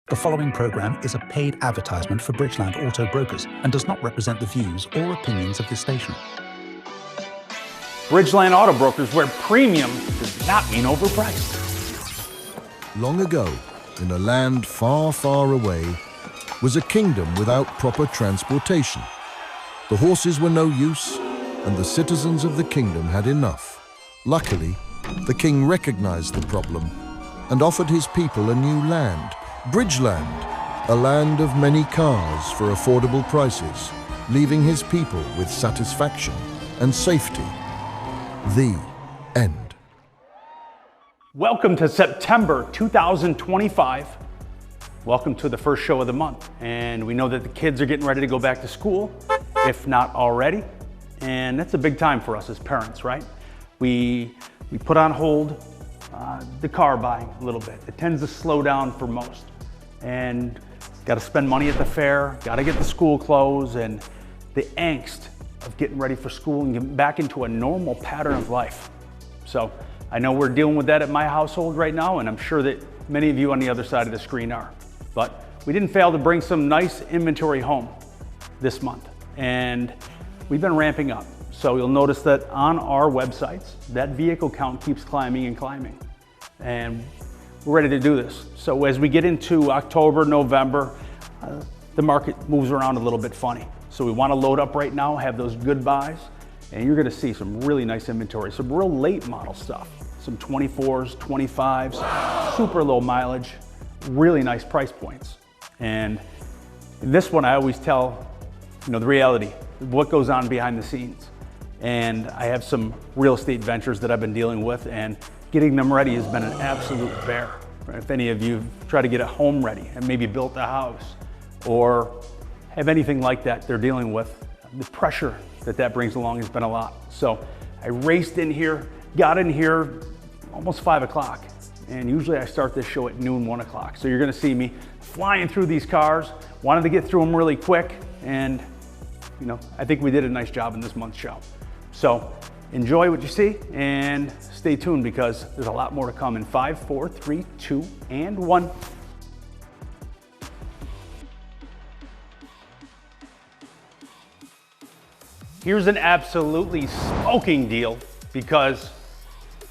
The following program is a paid advertisement for Bridgeland Auto Brokers and does not represent the views or opinions of this station. Bridgeland Auto Brokers, where premium does not mean overpriced. Long ago, in a land far, far away, was a kingdom without proper transportation. The horses were no use, and the citizens of the kingdom had enough. Luckily, the king recognized the problem and offered his people a new land, Bridgeland, a land of many cars for affordable prices, leaving his people with satisfaction and safety. The end. Welcome to September 2025. Welcome to the first show of the month. And we know that the kids are getting ready to go back to school, if not already. And that's a big time for us as parents, right? We put on hold the car buying a little bit. It tends to slow down for most. And got to spend money at the fair, got to get the school clothes, and the angst of getting ready for school and getting back into a normal pattern of life. So I know we're dealing with that at my household right now, and I'm sure that many of you on the other side of the screen are. But we didn't fail to bring some nice inventory home this month, and we've been ramping up. So you'll notice that on our websites, that vehicle count keeps climbing and climbing. And we're ready to do this. So as we get into October, November, the market moves around a little bit funny. So we want to load up right now, have those good buys, and you're going to see some really nice inventory, some real late model stuff, some 24s, 25s, super low mileage, really nice price points. And in this one, I always tell, the reality, what goes on behind the scenes. And I have some real estate ventures that I've been dealing with, and getting them ready has been an absolute bear. Right? If any of you try to get a home ready and maybe built a house or have anything like that they're dealing with, the pressure that brings along has been a lot. So I raced in here, got in here almost 5 o'clock. And usually I start this show at noon, 1 o'clock. So you're gonna see me flying through these cars, wanted to get through them really quick. And I think we did a nice job in this month's show. So enjoy what you see and stay tuned because there's a lot more to come in 5, 4, 3, 2, and 1. Here's an absolutely smoking deal because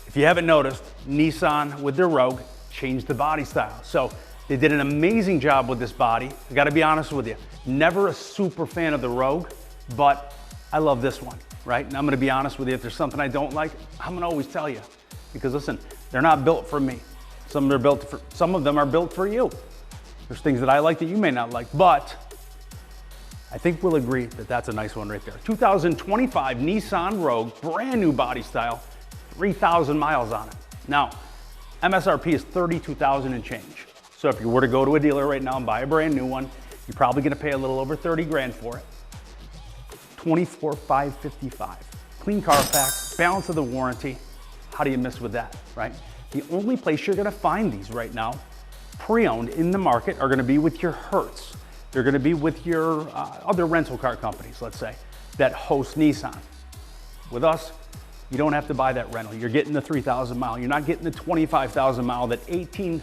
if you haven't noticed, Nissan with their Rogue changed the body style. So they did an amazing job with this body. I gotta be honest with you, never a super fan of the Rogue, but I love this one, right? And I'm gonna be honest with you, if there's something I don't like, I'm gonna always tell you. Because listen, they're not built for me. Some of them are built for you. There's things that I like that you may not like, but I think we'll agree that that's a nice one right there. 2025 Nissan Rogue, brand new body style, 3,000 miles on it. Now, MSRP is 32,000 and change. So if you were to go to a dealer right now and buy a brand new one, you're probably gonna pay a little over 30 grand for it. 24,555. Clean Carfax, balance of the warranty. How do you miss with that, right? The only place you're gonna find these right now, pre-owned in the market, are gonna be with your Hertz. They're gonna be with your other rental car companies, let's say, that host Nissan. With us, you don't have to buy that rental. You're getting the 3,000 mile. You're not getting the 25,000 mile that 18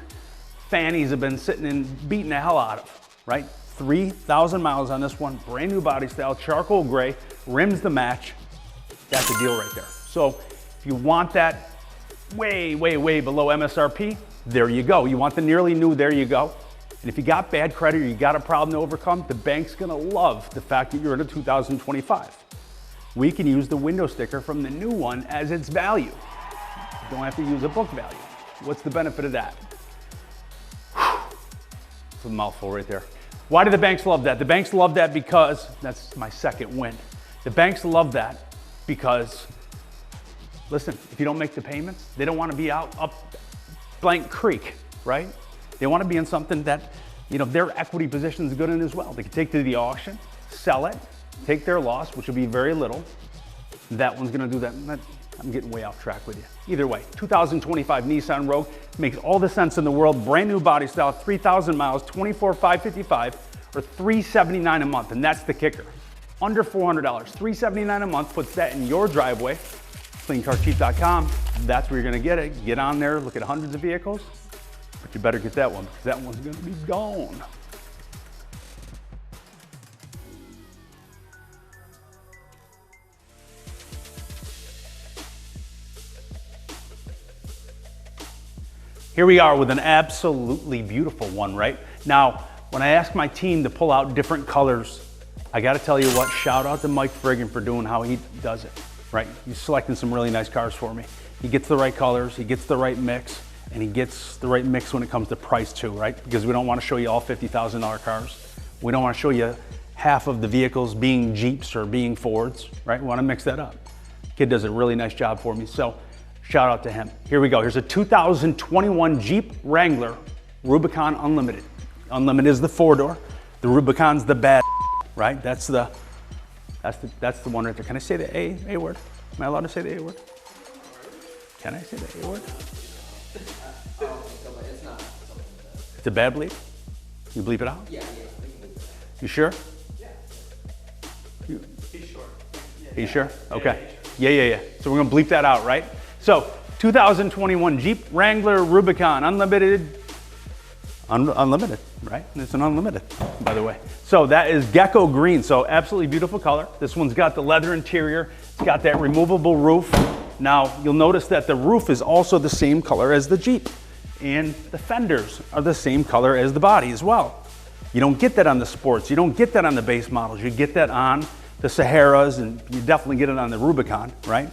fannies have been sitting and beating the hell out of, right? 3,000 miles on this one, brand new body style, charcoal gray, rims to match. That's a deal right there. So if you want that way, way, way below MSRP, there you go. You want the nearly new, there you go. And if you got bad credit or you got a problem to overcome, the bank's gonna love the fact that you're in a 2025. We can use the window sticker from the new one as its value. You don't have to use a book value. What's the benefit of that? It's a mouthful right there. Why do the banks love that? The banks love that because, that's my second win. The banks love that because, listen, if you don't make the payments, they don't want to be out up blank creek, right? They want to be in something that, their equity position is good in as well. They can take to the auction, sell it, take their loss, which will be very little. That one's going to do that. I'm getting way off track with you. Either way, 2025 Nissan Rogue makes all the sense in the world. Brand new body style, 3,000 miles, 24,555 or $379 a month. And that's the kicker. Under $400, $379 a month puts that in your driveway. CleanCarCheap.com. That's where you're going to get it. Get on there, look at hundreds of vehicles, But you better get that one because that one's gonna be gone. Here we are with an absolutely beautiful one, right? Now, when I asked my team to pull out different colors, I gotta tell you what, shout out to Mike Friggin for doing how he does it, right? He's selecting some really nice cars for me. He gets the right colors, he gets the right mix, and he gets the right mix when it comes to price too, right? Because we don't wanna show you all $50,000 cars. We don't wanna show you half of the vehicles being Jeeps or being Fords, right? We wanna mix that up. Kid does a really nice job for me, so shout out to him. Here we go. Here's a 2021 Jeep Wrangler Rubicon Unlimited. Unlimited is the 4-door. The Rubicon's the bad, right? That's the one right there. Can I say the A word? Am I allowed to say the A word? Can I say the A word? It's a bad bleep? You bleep it out? Yeah. You sure? Yeah. He's sure. He's sure? Okay. Yeah. So we're gonna bleep that out, right? So, 2021 Jeep Wrangler Rubicon Unlimited, right? It's an unlimited, by the way. So that is gecko green, so absolutely beautiful color. This one's got the leather interior. It's got that removable roof. Now, you'll notice that the roof is also the same color as the Jeep, and the fenders are the same color as the body as well. You don't get that on the sports. You don't get that on the base models. You get that on the Saharas, and you definitely get it on the Rubicon, right?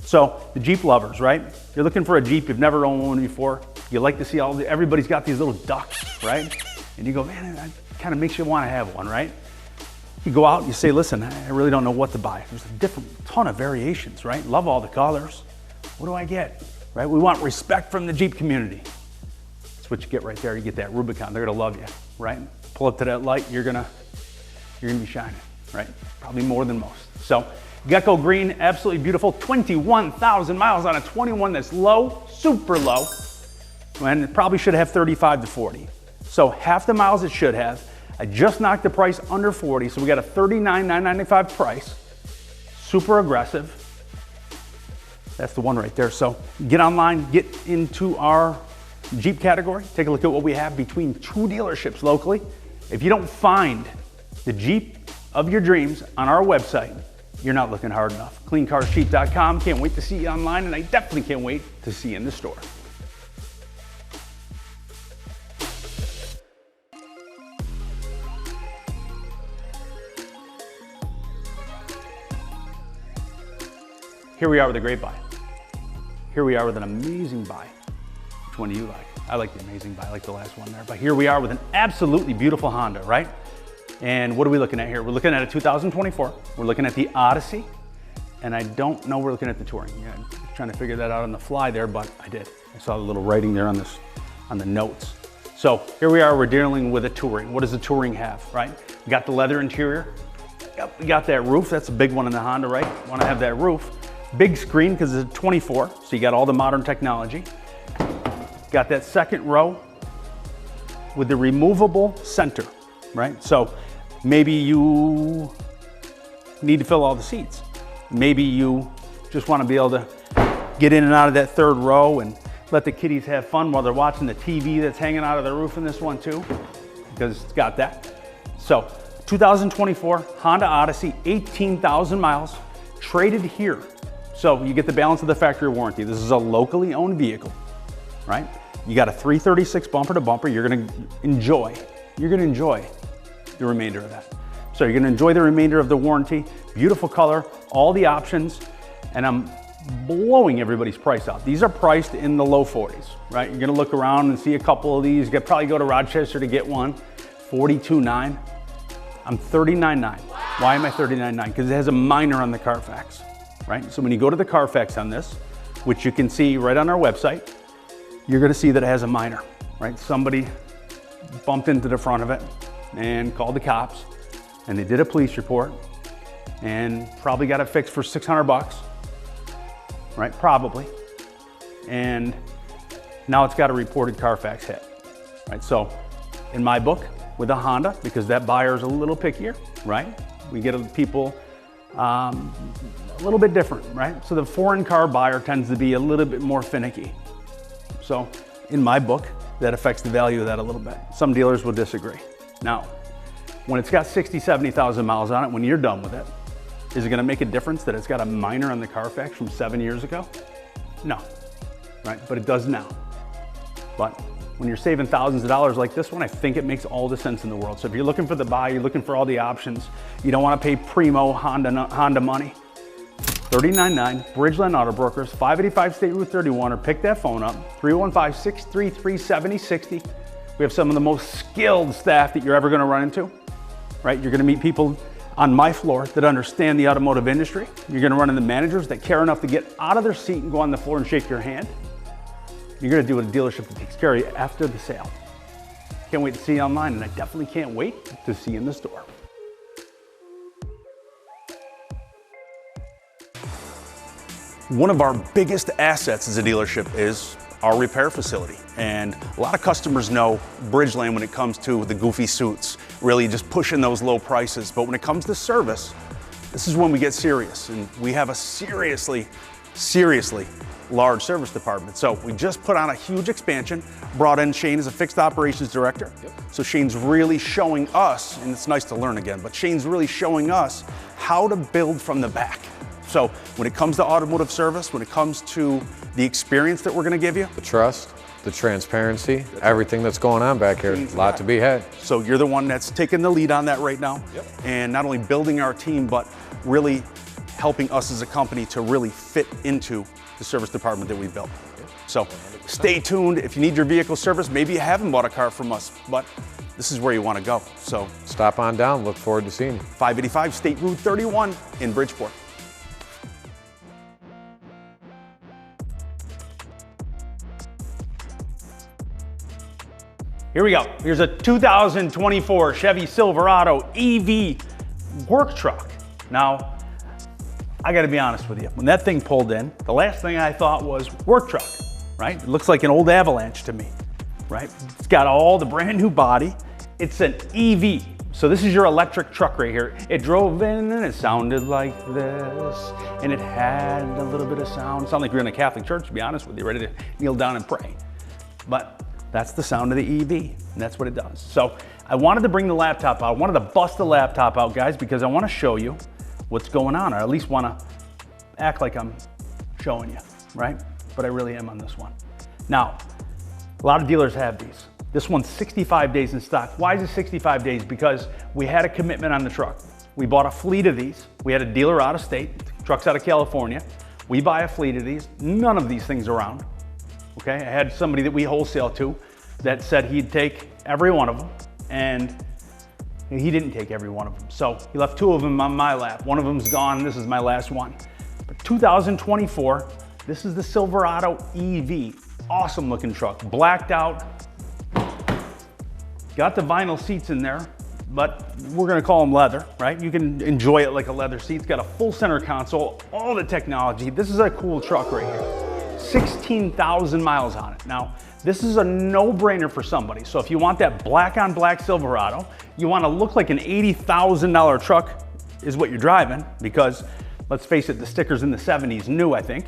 So the Jeep lovers, right? You're looking for a Jeep, you've never owned one before. You like to see everybody's got these little ducks, right? And you go, man, that kind of makes you want to have one, right? You go out and you say, listen, I really don't know what to buy. There's a ton of variations, right? Love all the colors. What do I get, right? We want respect from the Jeep community. That's what you get right there. You get that Rubicon, they're gonna love you, right? Pull up to that light, you're gonna be shining, right? Probably more than most. So, gecko green, absolutely beautiful. 21,000 miles on a 21 that's low, super low. And it probably should have 35 to 40. So half the miles it should have. I just knocked the price under 40, so we got a $39,995 price. Super aggressive. That's the one right there. So get online, get into our Jeep category, take a look at what we have between 2 dealerships locally. If you don't find the Jeep of your dreams on our website, you're not looking hard enough. CleanCarsCheap.com. Can't wait to see you online, and I definitely can't wait to see you in the store. Here we are with a great buy. Here we are with an amazing buy. Which one do you like? I like the amazing buy, I like the last one there. But here we are with an absolutely beautiful Honda, right? And what are we looking at here? We're looking at a 2024. We're looking at the Odyssey. And I don't know we're looking at the Touring. Yeah, I'm trying to figure that out on the fly there, but I did. I saw the little writing there on the notes. So here we are, we're dealing with a Touring. What does the Touring have, right? We got the leather interior. Yep, we got that roof. That's a big one in the Honda, right? Want to have that roof. Big screen because it's a 24, so you got all the modern technology. Got that second row with the removable center, right? So maybe you need to fill all the seats. Maybe you just want to be able to get in and out of that third row and let the kiddies have fun while they're watching the TV that's hanging out of the roof in this one too, because it's got that. So 2024 Honda Odyssey, 18,000 miles, traded here. So you get the balance of the factory warranty. This is a locally owned vehicle, right? You got a 336 bumper to bumper. You're gonna enjoy the remainder of that. So you're gonna enjoy the remainder of the warranty. Beautiful color, all the options, and I'm blowing everybody's price out. These are priced in the low 40s, right? You're gonna look around and see a couple of these. You could probably go to Rochester to get one, 42.9. I'm 39.9. Why am I 39.9? Because it has a minor on the Carfax, right? So when you go to the Carfax on this, which you can see right on our website, you're gonna see that it has a minor, right? Somebody bumped into the front of it and called the cops, and they did a police report and probably got it fixed for 600 bucks, right? Probably. And now it's got a reported Carfax hit, right? So in my book, with a Honda, because that buyer is a little pickier, right? We get people a little bit different, right? So the foreign car buyer tends to be a little bit more finicky. So in my book, that affects the value of that a little bit. Some dealers will disagree. Now, when it's got 60, 70,000 miles on it, when you're done with it, is it gonna make a difference that it's got a minor on the Carfax from 7 years ago? No, right? But it does now. But when you're saving thousands of dollars like this one, I think it makes all the sense in the world. So if you're looking for the buy, you're looking for all the options, you don't want to pay primo Honda money, $39.9, Bridgeland Auto Brokers, 585 State Route 31, or pick that phone up, 315-633-7060. We have some of the most skilled staff that you're ever going to run into, right? You're going to meet people on my floor that understand the automotive industry. You're going to run into managers that care enough to get out of their seat and go on the floor and shake your hand. You're gonna do a dealership that takes care of you after the sale. Can't wait to see you online, and I definitely can't wait to see you in the store. One of our biggest assets as a dealership is our repair facility. And a lot of customers know Bridgeland when it comes to the goofy suits, really just pushing those low prices. But when it comes to service, this is when we get serious. And we have a seriously large service department. So we just put on a huge expansion, brought in Shane as a fixed operations director. So Shane's really showing us, and it's nice to learn again, but Shane's really showing us how to build from the back. So when it comes to automotive service, when it comes to the experience that we're gonna give you. The trust, the transparency, everything that's going on back here, a lot to be had. So you're the one that's taking the lead on that right now. And not only building our team, but really helping us as a company to really fit into the service department that we built. So stay tuned. If you need your vehicle service, maybe you haven't bought a car from us, but this is where you want to go. So stop on down. Look forward to seeing you. 585 State Route 31 in Bridgeport. Here we go. Here's a 2024 Chevy Silverado EV work truck. Now, I gotta be honest with you. When that thing pulled in, the last thing I thought was work truck, right? It looks like an old Avalanche to me, right? It's got all the brand new body. It's an EV. So this is your electric truck right here. It drove in and it sounded like this, and it had a little bit of sound. It sounded like you're in a Catholic church, to be honest with you, ready to kneel down and pray. But that's the sound of the EV, and that's what it does. So I wanted to bring the laptop out. I wanted to bust the laptop out, guys, because I want to show you what's going on, or at least want to act like I'm showing you, right? But I really am on this one. Now, a lot of dealers have these. This one's 65 days in stock. Why is it 65 days? Because we had a commitment on the truck. We bought a fleet of these. We had a dealer out of state, trucks out of California. We buy a fleet of these. None of these things around, okay? I had somebody that we wholesale to that said he'd take every one of them, and he didn't take every one of them. So he left 2 of them on my lap. One of them's gone, this is my last one. But 2024, this is the Silverado EV. Awesome looking truck, blacked out. Got the vinyl seats in there, but we're gonna call them leather, right? You can enjoy it like a leather seat. It's got a full center console, all the technology. This is a cool truck right here. 16,000 miles on it. Now, this is a no-brainer for somebody. So if you want that black on black Silverado, you want to look like an $80,000 truck is what you're driving, because let's face it, the sticker's in the 70s, new, I think.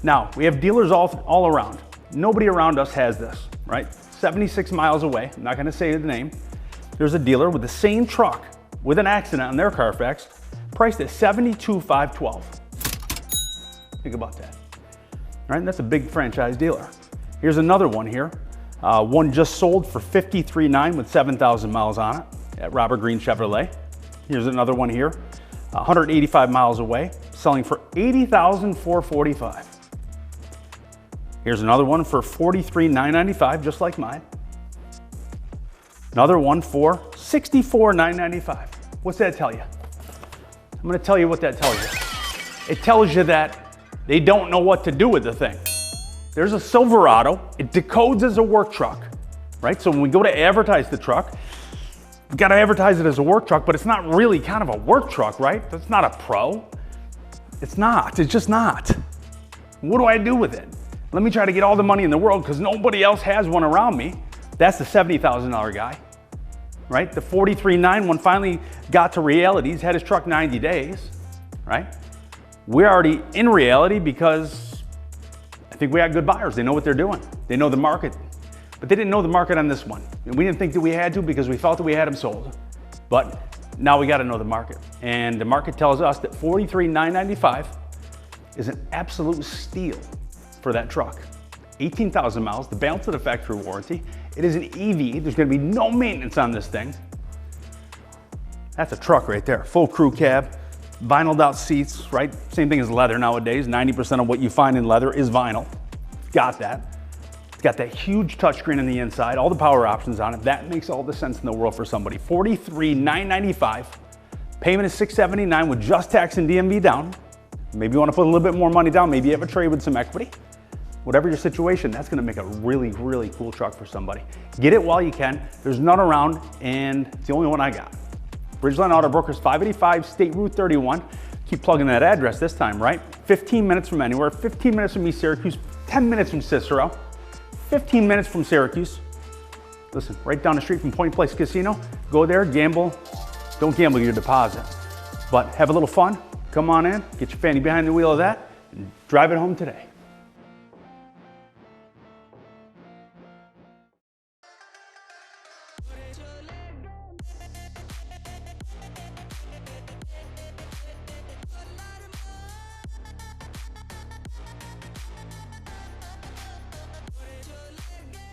Now, we have dealers all around. Nobody around us has this, right? 76 miles away, I'm not gonna say the name. There's a dealer with the same truck with an accident on their Carfax, priced at $72,512. Think about that. All right, that's a big franchise dealer. Here's another one here. One just sold for $53,900 with 7,000 miles on it at Robert Green Chevrolet. Here's another one here, 185 miles away, selling for $80,445. Here's another one for $43,995, just like mine. Another one for $64,995. What's that tell you? I'm gonna tell you what that tells you. It tells you that they don't know what to do with the thing. There's a Silverado, it decodes as a work truck, right? So when we go to advertise the truck, we gotta advertise it as a work truck, but it's not really kind of a work truck, right? That's not a Pro. It's not, it's just not. What do I do with it? Let me try to get all the money in the world because nobody else has one around me. That's the $70,000 guy, right? The $43,900 one finally got to reality. He's had his truck 90 days, right? We're already in reality because I think we got good buyers. They know what they're doing. They know the market. But they didn't know the market on this one. And we didn't think that we had to because we felt that we had them sold. But now we got to know the market. And the market tells us that $43,995 is an absolute steal for that truck. 18,000 miles, the balance of the factory warranty. It is an EV. There's going to be no maintenance on this thing. That's a truck right there. Full crew cab, vinyled out seats, right? Same thing as leather nowadays. 90% of what you find in leather is vinyl. Got that. It's got that huge touchscreen on the inside, all the power options on it. That makes all the sense in the world for somebody. $43,995. Payment is $679 with just tax and DMV down. Maybe you want to put a little bit more money down. Maybe you have a trade with some equity. Whatever your situation, that's going to make a really, really cool truck for somebody. Get it while you can. There's none around, and it's the only one I got. Bridgeland Auto Brokers, 585 State Route 31. Keep plugging that address this time, right? 15 minutes from anywhere, 15 minutes from East Syracuse, 10 minutes from Cicero, 15 minutes from Syracuse. Listen, right down the street from Point Place Casino. Go there, gamble. Don't gamble your deposit, but have a little fun. Come on in, get your fanny behind the wheel of that, and drive it home today.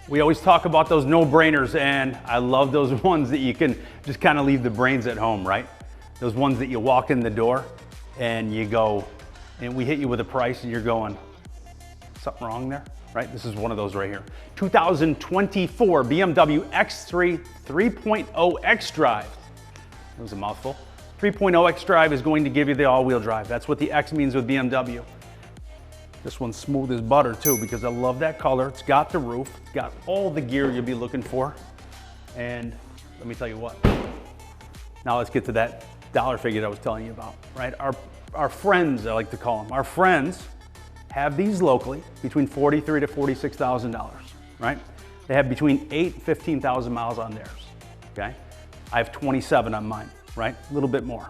We always talk about those no-brainers, and I love those ones that you can just kind of leave the brains at home, right? Those ones that you walk in the door and you go, and we hit you with a price and you're going, something wrong there, right? This is one of those right here. 2024 BMW X3 3.0 X-Drive. That was a mouthful. 3.0 X-Drive is going to give you the all-wheel drive. That's what the X means with BMW. This one's smooth as butter too because I love that color. It's got the roof, it's got all the gear you'll be looking for. And let me tell you what, now let's get to that dollar figure that I was telling you about, right? Our friends, I like to call them, our friends have these locally between $43,000 to $46,000, right? They have between 8,000 and 15,000 miles on theirs, okay? I have 27 on mine, right? A little bit more,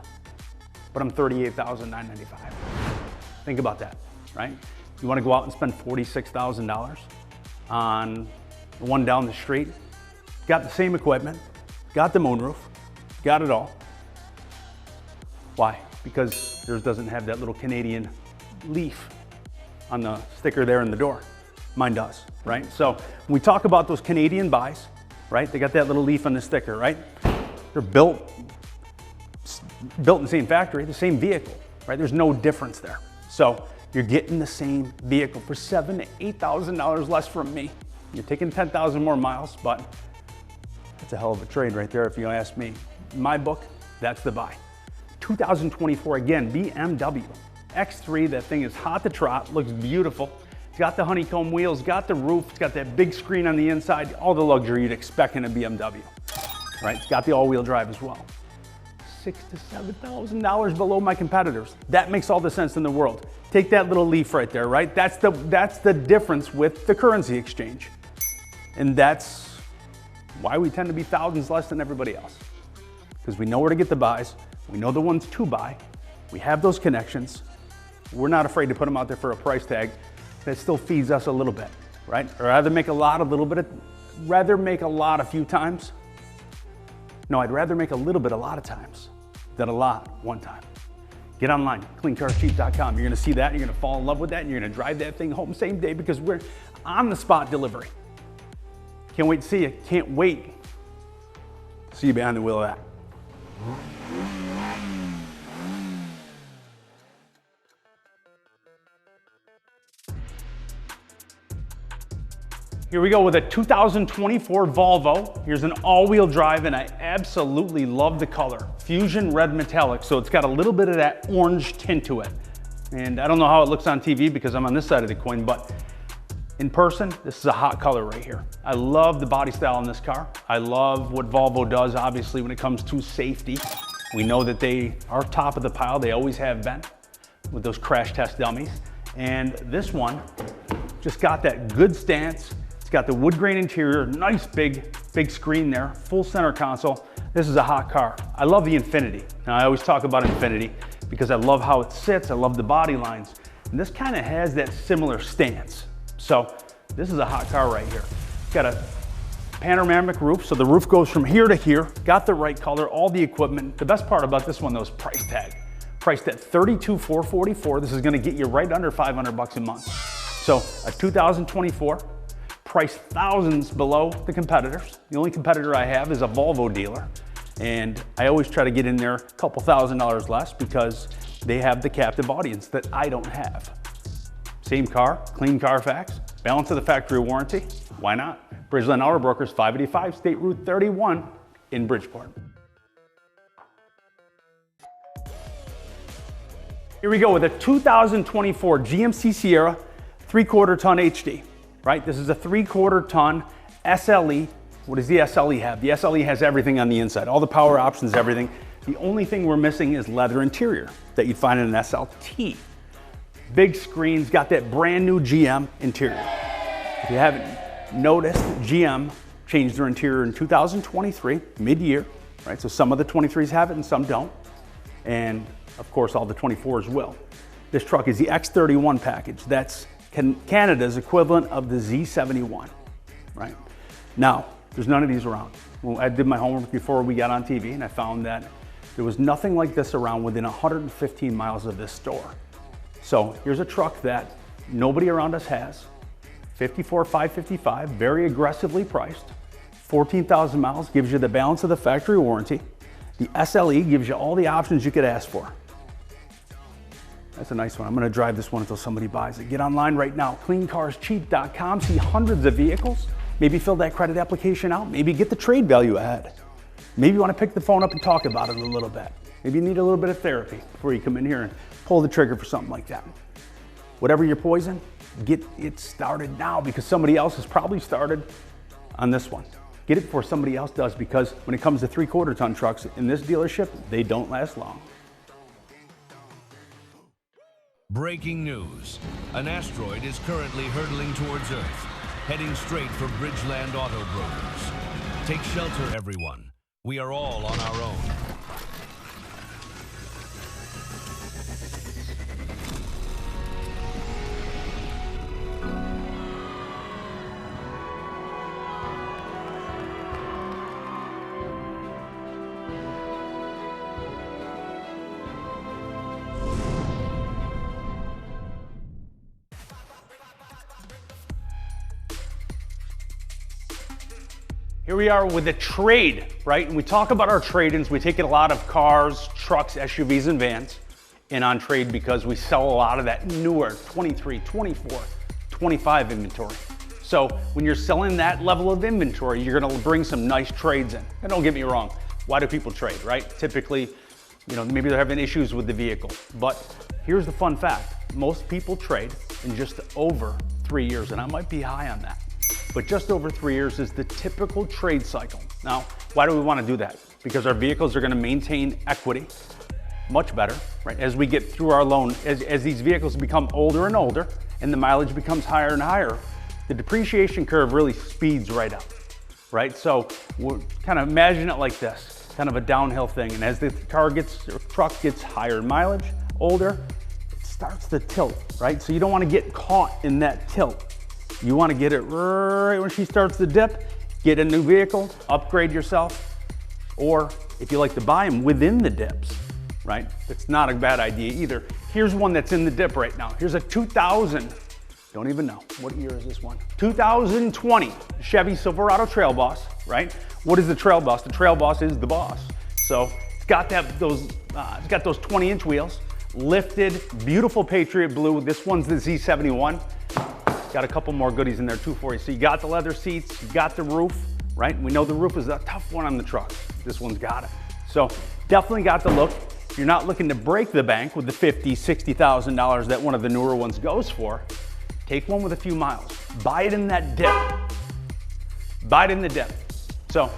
but I'm $38,995. Think about that, right? You want to go out and spend $46,000 on the one down the street, got the same equipment, got the moonroof, got it all. Why? Because theirs doesn't have that little Canadian leaf on the sticker there in the door. Mine does, right? So when we talk about those Canadian buys, right? They got that little leaf on the sticker, right? They're built in the same factory, the same vehicle, right? There's no difference there. So you're getting the same vehicle for $7,000 to $8,000 less from me. You're taking 10,000 more miles, but that's a hell of a trade right there if you ask me. In my book, that's the buy. 2024, again, BMW X3, that thing is hot to trot, looks beautiful. It's got the honeycomb wheels, got the roof, it's got that big screen on the inside, all the luxury you'd expect in a BMW, right? It's got the all-wheel drive as well. $6,000 to $7,000 below my competitors. That makes all the sense in the world. Take that little leaf right there, right? That's the difference with the currency exchange. And that's why we tend to be thousands less than everybody else. Because we know where to get the buys, we know the ones to buy, we have those connections, we're not afraid to put them out there for a price tag that still feeds us a little bit, right? Or rather make a lot a few times. No, I'd rather make a little bit a lot of times than a lot one time. Get online, cleancarscheap.com. You're gonna see that, you're gonna fall in love with that, and you're gonna drive that thing home same day because we're on the spot delivery. Can't wait to see you, can't wait to see you behind the wheel of that. Here we go with a 2024 Volvo. Here's an all-wheel drive, and I absolutely love the color. Fusion red metallic, so it's got a little bit of that orange tint to it. And I don't know how it looks on TV because I'm on this side of the coin, but in person, this is a hot color right here. I love the body style in this car. I love what Volvo does, obviously, when it comes to safety. We know that they are top of the pile. They always have been with those crash test dummies. And this one just got that good stance. It's got the wood grain interior, nice big screen there, full center console. This is a hot car. I love the Infiniti. Now I always talk about Infiniti because I love how it sits, I love the body lines. And this kind of has that similar stance. So this is a hot car right here. It's got a panoramic roof, so the roof goes from here to here. Got the right color, all the equipment. The best part about this one though is price tag. Priced at $32,444. This is gonna get you right under 500 bucks a month. So a 2024, priced thousands below the competitors. The only competitor I have is a Volvo dealer. And I always try to get in there a couple $1,000 less because they have the captive audience that I don't have. Same car, clean Carfax, balance of the factory warranty. Why not? Bridgeland Auto Brokers, 585 State Route 31 in Bridgeport. Here we go with a 2024 GMC Sierra 3/4 ton HD, right? This is a 3/4 ton SLE. What does the SLE have? The SLE has everything on the inside, all the power options, everything. The only thing we're missing is leather interior that you'd find in an SLT. Big screens, got that brand new GM interior. If you haven't noticed, GM changed their interior in 2023, mid-year, right? So some of the 23s have it and some don't. And of course, all the 24s will. This truck is the X31 package. That's Canada's equivalent of the Z71, right? Now, there's none of these around. Well, I did my homework before we got on TV and I found that there was nothing like this around within 115 miles of this store. So here's a truck that nobody around us has. 54,555, very aggressively priced. 14,000 miles, gives you the balance of the factory warranty. The SLE gives you all the options you could ask for. That's a nice one. I'm gonna drive this one until somebody buys it. Get online right now, cleancarscheap.com, see hundreds of vehicles. Maybe fill that credit application out. Maybe get the trade value ahead. Maybe you wanna pick the phone up and talk about it a little bit. Maybe you need a little bit of therapy before you come in here and pull the trigger for something like that. Whatever your poison, get it started now because somebody else has probably started on this one. Get it before somebody else does because when it comes to 3/4 ton trucks in this dealership, they don't last long. Breaking news. An asteroid is currently hurtling towards Earth, heading straight for Bridgeland Auto Brokers. Take shelter, everyone. We are all on our own. Here we are with a trade, right? And we talk about our trade-ins. We take in a lot of cars, trucks, SUVs, and vans in on trade because we sell a lot of that newer 23, 24, 25 inventory. So when you're selling that level of inventory, you're gonna bring some nice trades in. And don't get me wrong, why do people trade, right? Typically, you know, maybe they're having issues with the vehicle. But here's the fun fact. Most people trade in just over 3 years, and I might be high on that. But just over 3 years is the typical trade cycle. Now, why do we want to do that? Because our vehicles are going to maintain equity much better, right? As we get through our loan, as these vehicles become older and older and the mileage becomes higher and higher, the depreciation curve really speeds right up, right? So we're kind of imagine it like this, kind of a downhill thing. And as the truck gets higher in mileage, older, it starts to tilt, right? So you don't want to get caught in that tilt. You want to get it right when she starts to dip, get a new vehicle, upgrade yourself, or if you like to buy them within the dips, right? It's not a bad idea either. Here's one that's in the dip right now. Here's a 2000, don't even know, what year is this one? 2020 Chevy Silverado Trail Boss, right? What is the Trail Boss? The Trail Boss is the boss. So it's got those 20-inch wheels, lifted, beautiful Patriot Blue. This one's the Z71. Got a couple more goodies in there too for you. So you got the leather seats, you got the roof, right? We know the roof is a tough one on the truck. This one's got it. So definitely got the look. If you're not looking to break the bank with the $50,000, $60,000 that one of the newer ones goes for, take one with a few miles. Buy it in that dip. Buy it in the dip. So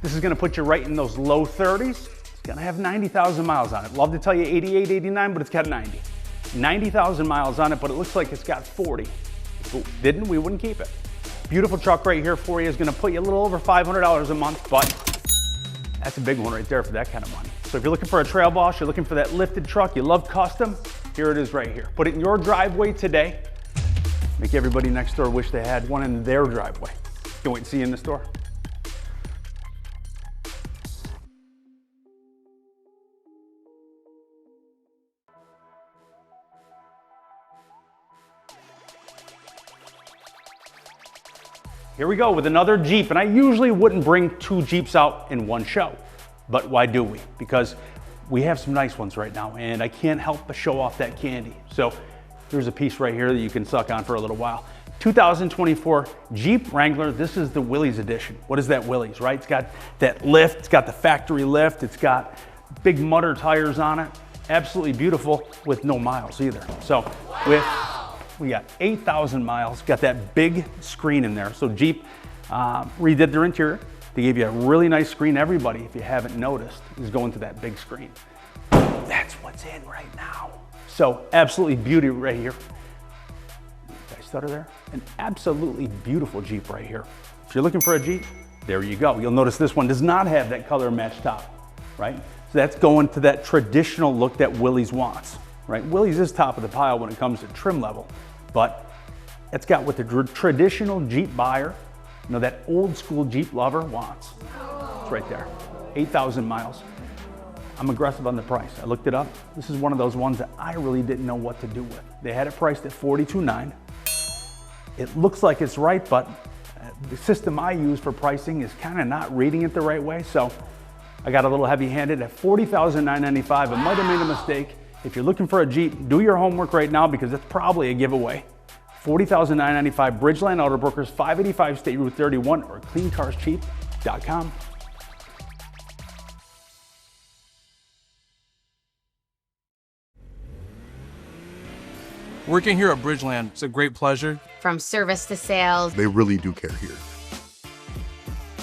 this is gonna put you right in those low 30s. It's gonna have 90,000 miles on it. Love to tell you 88, 89, but it's got 90. 90,000 miles on it, but it looks like it's got 40. If it didn't, we wouldn't keep it. Beautiful truck right here for you. Is gonna put you a little over $500 a month, but that's a big one right there for that kind of money. So if you're looking for a Trail Boss, you're looking for that lifted truck, you love custom, here it is right here. Put it in your driveway today. Make everybody next door wish they had one in their driveway. Can't wait to see you in the store. Here we go with another Jeep, and I usually wouldn't bring 2 Jeeps out in one show, but why do we? Because we have some nice ones right now, and I can't help but show off that candy. So here's a piece right here that you can suck on for a little while. 2024 Jeep Wrangler. This is the Willys edition. What is that Willys, right? It's got that lift, it's got the factory lift, it's got big Mutter tires on it. Absolutely beautiful with no miles either. So we got 8,000 miles, got that big screen in there. So Jeep redid their interior. They gave you a really nice screen. Everybody, if you haven't noticed, is going to that big screen. That's what's in right now. So absolutely beauty right here. Did I stutter there? An absolutely beautiful Jeep right here. If you're looking for a Jeep, there you go. You'll notice this one does not have that color match top, right? So that's going to that traditional look that Willys wants, right? Willys is top of the pile when it comes to trim level, but it's got what the traditional Jeep buyer, you know, that old school Jeep lover wants. It's right there, 8,000 miles. I'm aggressive on the price. I looked it up. This is one of those ones that I really didn't know what to do with. They had it priced at $42,900. It looks like it's right, but the system I use for pricing is kind of not reading it the right way. So I got a little heavy-handed at $40,995. I might have made a mistake. If you're looking for a Jeep, do your homework right now because it's probably a giveaway. $40,995, Bridgeland Auto Brokers, 585 State Route 31 or cleancarscheap.com. Working here at Bridgeland is a great pleasure. From service to sales. They really do care here.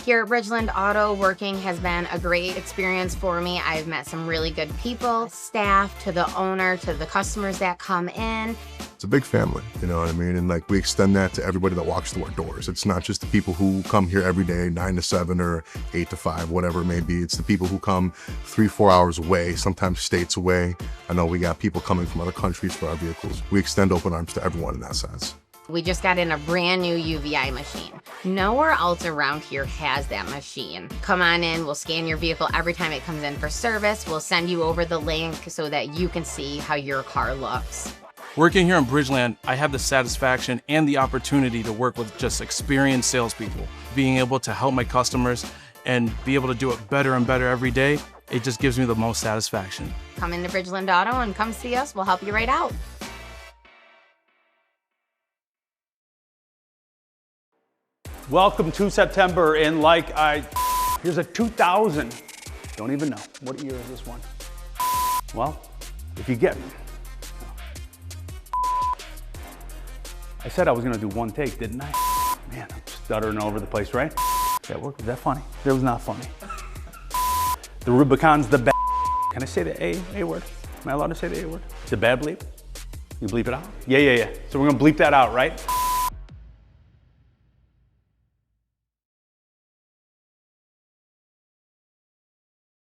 Here at Bridgeland Auto, working has been a great experience for me. I've met some really good people, staff, to the owner, to the customers that come in. It's a big family, you know what I mean? And like we extend that to everybody that walks through our doors. It's not just the people who come here every day, 9 to 7 or 8 to 5, whatever it may be. It's the people who come 3-4 hours away, sometimes states away. I know we got people coming from other countries for our vehicles. We extend open arms to everyone in that sense. We just got in a brand new UVI machine. Nowhere else around here has that machine. Come on in, we'll scan your vehicle every time it comes in for service. We'll send you over the link so that you can see how your car looks. Working here in Bridgeland, I have the satisfaction and the opportunity to work with just experienced salespeople. Being able to help my customers and be able to do it better and better every day, it just gives me the most satisfaction. Come into Bridgeland Auto and come see us. We'll help you right out. Welcome to September, and here's a 2000. Don't even know. What year is this one? Well, if you get me. I said I was gonna do one take, didn't I? Man, I'm stuttering all over the place, right? That work? Was that funny? That was not funny. The Rubicon's the bad. Can I say the A word? Am I allowed to say the A word? It's a bad bleep? You bleep it out? Yeah. So we're gonna bleep that out, right?